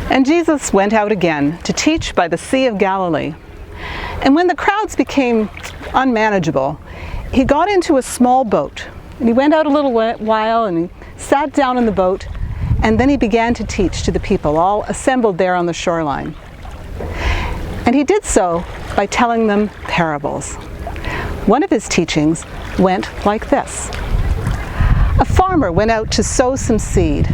And Jesus went out again to teach by the Sea of Galilee. And when the crowds became unmanageable, he got into a small boat. And he went out a little while and he sat down in the boat, and then he began to teach to the people, all assembled there on the shoreline. And he did so by telling them parables. One of his teachings went like this. A farmer went out to sow some seed,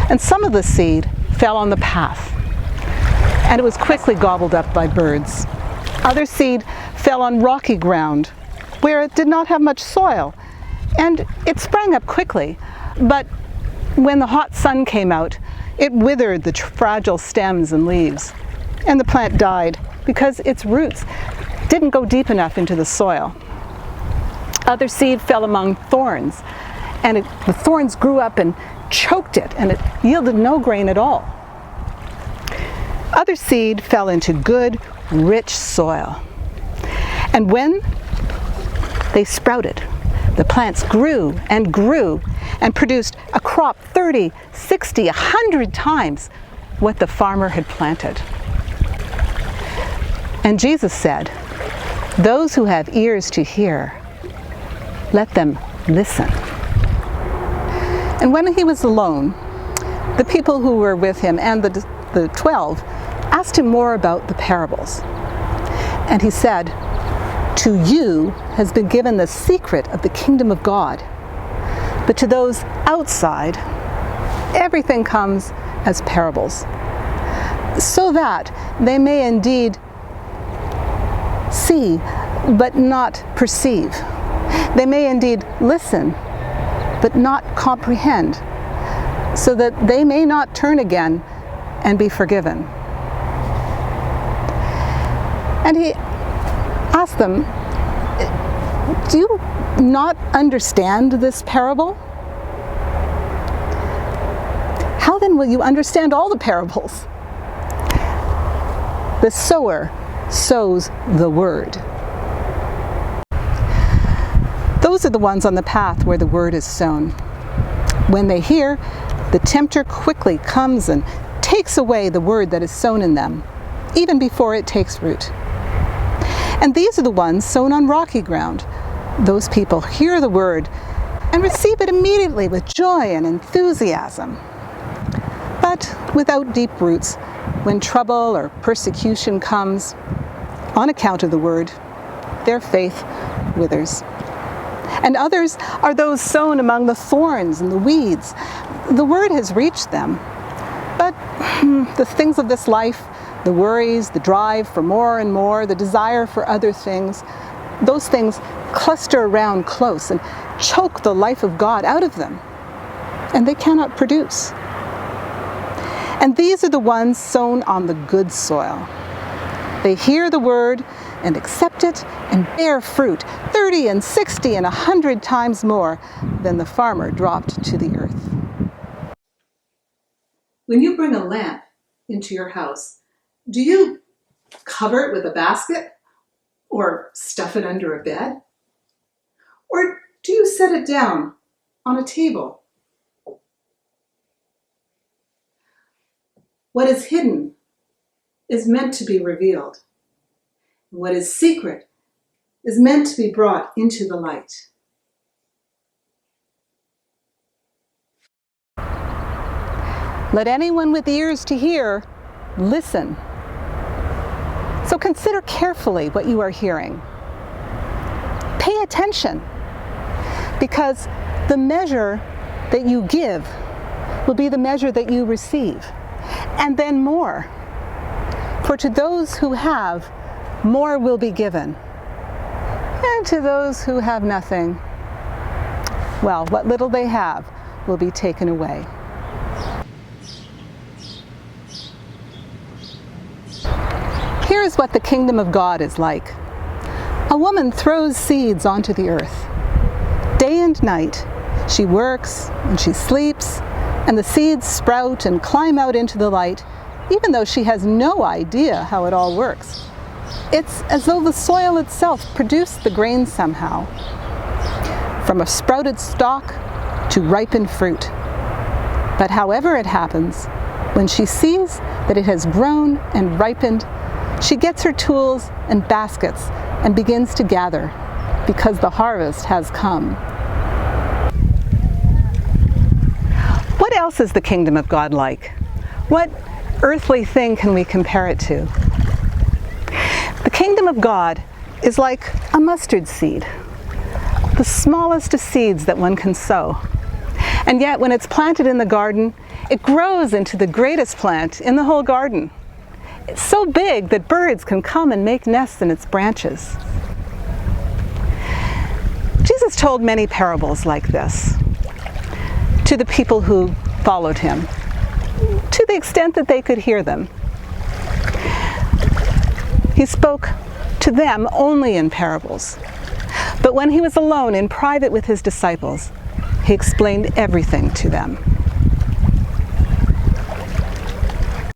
and some of the seed fell on the path, and it was quickly gobbled up by birds. Other seed fell on rocky ground, where it did not have much soil, and it sprang up quickly, but when the hot sun came out, it withered the fragile stems and leaves, and the plant died because its roots didn't go deep enough into the soil. Other seed fell among thorns, and the thorns grew up and choked it, and it yielded no grain at all. Other seed fell into good, rich soil, and when they sprouted, the plants grew and produced a crop 30, 60, 100 times what the farmer had planted. And Jesus said, "Those who have ears to hear, let them listen." And when he was alone, the people who were with him and the 12 asked him more about the parables. And he said, "To you has been given the secret of the kingdom of God. But to those outside, everything comes as parables, so that they may indeed see, but not perceive. They may indeed listen, but not comprehend, so that they may not turn again and be forgiven." And he asked them, "Do you not understand this parable? How then will you understand all the parables? The sower sows the word." Those are the ones on the path where the word is sown. When they hear, the tempter quickly comes and takes away the word that is sown in them, even before it takes root. And these are the ones sown on rocky ground. Those people hear the word and receive it immediately with joy and enthusiasm. But without deep roots, when trouble or persecution comes on account of the word, their faith withers. And others are those sown among the thorns and the weeds. The word has reached them, but the things of this life, the worries, the drive for more and more, the desire for other things, those things cluster around close and choke the life of God out of them, and they cannot produce. And these are the ones sown on the good soil. They hear the word and accept it and bear fruit 30 and 60 and 100 times more than the farmer dropped to the earth. When you bring a lamp into your house, do you cover it with a basket or stuff it under a bed? Or do you set it down on a table? What is hidden is meant to be revealed. What is secret is meant to be brought into the light. Let anyone with ears to hear listen. So consider carefully what you are hearing. Pay attention, because the measure that you give will be the measure that you receive, and then more. For to those who have, more will be given. And to those who have nothing, well, what little they have will be taken away. Here's what the kingdom of God is like. A woman throws seeds onto the earth. Day and night, she works and she sleeps, and the seeds sprout and climb out into the light, even though she has no idea how it all works. It's as though the soil itself produced the grain somehow, from a sprouted stalk to ripened fruit. But however it happens, When she sees that it has grown and ripened, she gets her tools and baskets and begins to gather, because the harvest has come. What else is the kingdom of God like? What earthly thing can we compare it to? The kingdom of God is like a mustard seed, the smallest of seeds that one can sow. And yet, when it's planted in the garden, it grows into the greatest plant in the whole garden. It's so big that birds can come and make nests in its branches. Jesus told many parables like this to the people who followed him, to the extent that they could hear them. He spoke to them only in parables. But when he was alone in private with his disciples, he explained everything to them.